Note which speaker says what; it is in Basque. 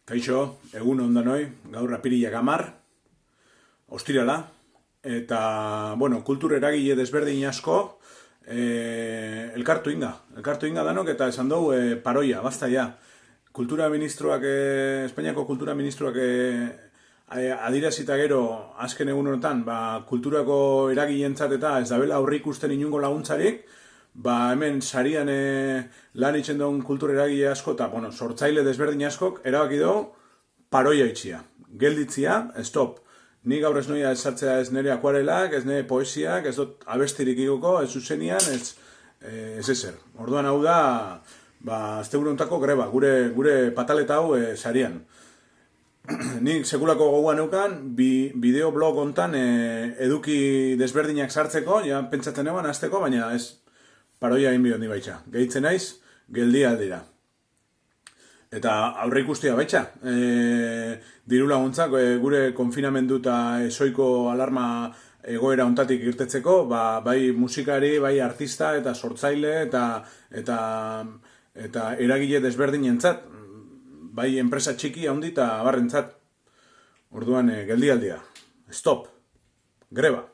Speaker 1: Kaixo, egun ondanoi, gaur apirilak 10, ostirala, eta, kultur eragile desberdin asko, elkartu inga danok, eta esan dugu paroia, basta ja. Kultura ministroak, Espainiako kultura ministroak adirazita gero, azken egun honetan, kulturako eragileentzat eta ez dabela aurre ikusten inungo laguntzarik, hemen sarian lan itzen duen kultur eragile asko eta, sortzaile desberdin askok, erabaki dugu paroia itxia. Gelditzia, stop. Ni gaur ez noia esartzea ez nire akuarelak, ez nire poesiak, ez dut abestirik igoko, ez zuzenian, ez ezer. Orduan hau da, azte hontako greba, gure pataleta hau sarian. Nik sekulako gogoan eukan, bideoblog hontan eduki desberdinak sartzeko, ja pentsatzen egon azteko, baina ez paroia egin bihon di baitxa. Gehitzen naiz, geldi aldira. Eta aurre ikustia baitxa. Diru laguntzak gure konfinamendu eta esoiko alarma egoera hontatik irtetzeko, bai musikari, bai artista eta sortzaile eta eragile desberdinentzat, bai enpresa txiki handi eta abarrentzat. Orduan geldi aldia. Stop. Greba.